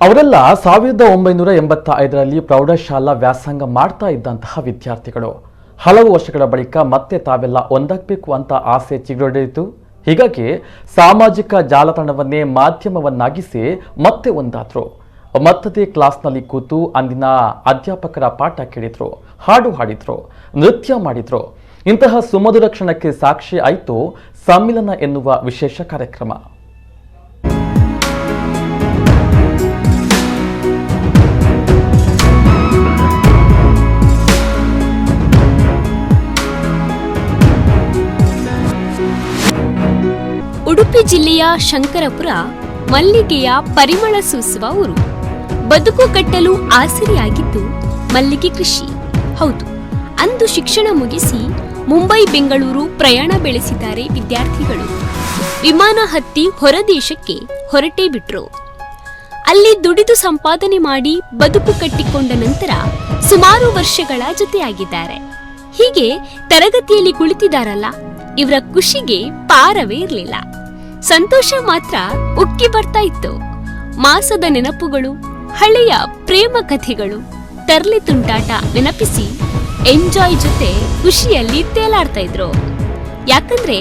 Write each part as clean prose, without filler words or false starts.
ಅವರೆಲ್ಲ 1985ರಲ್ಲಿ ಪ್ರೌಢಶಾಲಾ ವ್ಯಾಸಂಗ ಮಾಡ್ತಾ ಇದ್ದಂತಹ ವಿದ್ಯಾರ್ಥಿಗಳು. ಹಲವು ವರ್ಷಗಳ ಬಳಿಕ ಮತ್ತೆ ತಾವೆಲ್ಲ ಒಂದಾಗಬೇಕು ಅಂತ ಆಸೆ ಚಿಗುರೊಡೆಯಿತು. ಹೀಗಾಗಿ ಸಾಮಾಜಿಕ ಜಾಲತಾಣವನ್ನೇ ಮಾಧ್ಯಮವನ್ನಾಗಿಸಿ ಮತ್ತೆ ಒಂದಾದ್ರು. ಮತ್ತದೇ ಕ್ಲಾಸ್ನಲ್ಲಿ ಕೂತು ಅಂದಿನ ಅಧ್ಯಾಪಕರ ಪಾಠ ಕೇಳಿದ್ರು, ಹಾಡು ಹಾಡಿದ್ರು, ನೃತ್ಯ ಮಾಡಿದ್ರು. ಇಂತಹ ಸುಮಧುರ ಕ್ಷಣಕ್ಕೆ ಸಾಕ್ಷಿ ಆಯಿತು ಸಮ್ಮಿಲನ ಎನ್ನುವ ವಿಶೇಷ ಕಾರ್ಯಕ್ರಮ. ಉಡುಪಿ ಜಿಲ್ಲೆಯ ಶಂಕರಪುರ ಮಲ್ಲಿಗೆಯ ಪರಿಮಳ ಸೂಸುವ ಊರು. ಬದುಕು ಕಟ್ಟಲು ಆಸರೆಯಾಗಿದ್ದು ಮಲ್ಲಿಗೆ ಕೃಷಿ. ಹೌದು, ಅಂದು ಶಿಕ್ಷಣ ಮುಗಿಸಿ ಮುಂಬೈ ಬೆಂಗಳೂರು ಪ್ರಯಾಣ ಬೆಳೆಸಿದ್ದಾರೆ ವಿದ್ಯಾರ್ಥಿಗಳು. ವಿಮಾನ ಹತ್ತಿ ಹೊರದೇಶಕ್ಕೆ ಹೊರಟೇ ಬಿಟ್ರು. ಅಲ್ಲಿ ದುಡಿದು ಸಂಪಾದನೆ ಮಾಡಿ ಬದುಕು ಕಟ್ಟಿಕೊಂಡ ನಂತರ ಸುಮಾರು ವರ್ಷಗಳ ಜೊತೆಯಾಗಿದ್ದಾರೆ. ಹೀಗೆ ತರಗತಿಯಲ್ಲಿ ಕುಳಿತಿದ್ದಾರಲ್ಲ, ಇವರ ಖುಷಿಗೆ ಪಾರವೇ ಇರಲಿಲ್ಲ. ಸಂತೋಷ ಮಾತ್ರ ಉಕ್ಕಿ ಬರ್ತಾ ಇತ್ತು. ಮಾಸದ ನೆನಪುಗಳು, ಹಳೆಯ ಪ್ರೇಮ ಕಥೆಗಳು, ತರ್ಲೆ ತುಂಟಾಟ ನೆನಪಿಸಿ ಎಂಜಾಯ್ ಜೊತೆ ಖುಷಿಯಲ್ಲಿ ತೇಲಾಡ್ತಾ ಇದ್ರು. ಯಾಕಂದ್ರೆ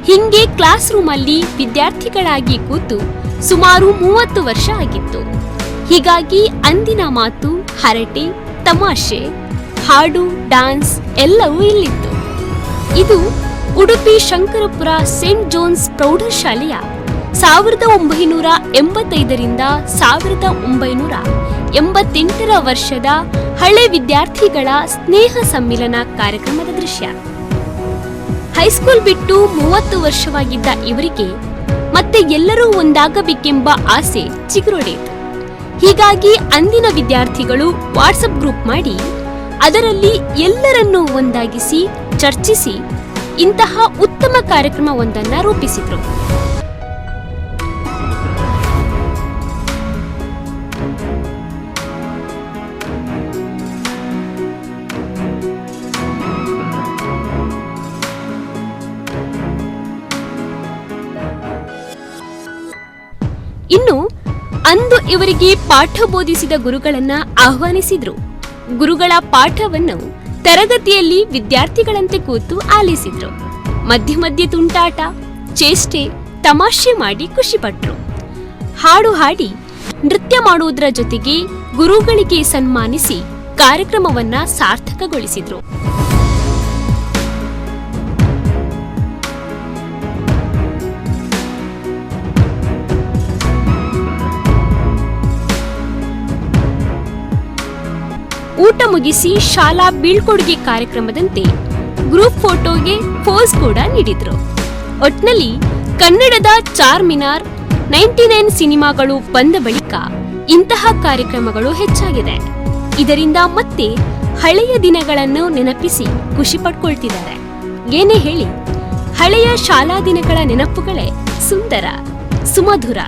ಹಿಂಗೆ ಕ್ಲಾಸ್ ರೂಮ್ ಅಲ್ಲಿ ವಿದ್ಯಾರ್ಥಿಗಳಾಗಿ ಕೂತು ಸುಮಾರು 30 ವರ್ಷ ಆಗಿತ್ತು. ಹೀಗಾಗಿ ಅಂದಿನ ಮಾತು, ಹರಟೆ, ತಮಾಷೆ, ಹಾಡು, ಡಾನ್ಸ್ ಎಲ್ಲವೂ ಇಲ್ಲಿತ್ತು. ಇದು ಉಡುಪಿ ಶಂಕರಪುರ ಸೇಂಟ್ ಜೋನ್ಸ್ ಪ್ರೌಢಶಾಲೆಯ 1985ರಿಂದ 1988 ವರ್ಷದ ಹಳೆ ವಿದ್ಯಾರ್ಥಿಗಳ ಸ್ನೇಹ ಸಮ್ಮಿಲನ ಕಾರ್ಯಕ್ರಮದ ದೃಶ್ಯ. ಹೈಸ್ಕೂಲ್ ಬಿಟ್ಟು 30 ವರ್ಷವಾಗಿದ್ದ ಇವರಿಗೆ ಮತ್ತೆ ಎಲ್ಲರೂ ಒಂದಾಗಬೇಕೆಂಬ ಆಸೆ ಚಿಗುರೊಡೆಯಿತು. ಹೀಗಾಗಿ ಅಂದಿನ ವಿದ್ಯಾರ್ಥಿಗಳು ವಾಟ್ಸಪ್ ಗ್ರೂಪ್ ಮಾಡಿ ಅದರಲ್ಲಿ ಎಲ್ಲರನ್ನೂ ಒಂದಾಗಿಸಿ ಚರ್ಚಿಸಿ ಇಂತಹ ಉತ್ತಮ ಕಾರ್ಯಕ್ರಮವೊಂದನ್ನ ರೂಪಿಸಿದ್ರು. ಇನ್ನು ಅಂದು ಇವರಿಗೆ ಪಾಠ ಬೋಧಿಸಿದ ಗುರುಗಳನ್ನ ಆಹ್ವಾನಿಸಿದ್ರು. ಗುರುಗಳ ಪಾಠವನ್ನು ತರಗತಿಯಲ್ಲಿ ವಿದ್ಯಾರ್ಥಿಗಳಂತೆ ಕೂತು ಆಲಿಸಿದ್ರು. ಮಧ್ಯೆ ಮಧ್ಯೆ ತುಂಟಾಟ, ಚೇಷ್ಟೆ, ತಮಾಷೆ ಮಾಡಿ ಖುಷಿಪಟ್ರು. ಹಾಡು ಹಾಡಿ ನೃತ್ಯ ಮಾಡುವುದರ ಜೊತೆಗೆ ಗುರುಗಳಿಗೆ ಸನ್ಮಾನಿಸಿ ಕಾರ್ಯಕ್ರಮವನ್ನ ಸಾರ್ಥಕಗೊಳಿಸಿದ್ರು. ಊಟ ಮುಗಿಸಿ ಶಾಲಾ ಬೀಳ್ಕೊಡುಗೆ ಕಾರ್ಯಕ್ರಮದಂತೆ ಗ್ರೂಪ್ ಫೋಟೋಗೆ ಪೋಸ್ ಕೂಡ ನೀಡಿದ್ರು. ಒಟ್ನಲ್ಲಿ ಕನ್ನಡದ ಚಾರ್ಮಿನಾರ್, 99 ಸಿನಿಮಾಗಳು ಬಂದ ಬಳಿಕ ಇಂತಹ ಕಾರ್ಯಕ್ರಮಗಳು ಹೆಚ್ಚಾಗಿದೆ. ಇದರಿಂದ ಮತ್ತೆ ಹಳೆಯ ದಿನಗಳನ್ನು ನೆನಪಿಸಿ ಖುಷಿ ಪಡ್ಕೊಳ್ತಿದ್ದಾರೆ. ಏನೇ ಹೇಳಿ, ಹಳೆಯ ಶಾಲಾ ದಿನಗಳ ನೆನಪುಗಳೇ ಸುಂದರ, ಸುಮಧುರ.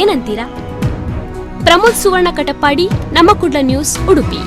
ಏನಂತೀರಾ? ಪ್ರಮೋದ್ ಸುವರ್ಣ ಕಟಪಾಡಿ, ನಮ್ಮ ಕುಡ್ಲ ನ್ಯೂಸ್, ಉಡುಪಿ.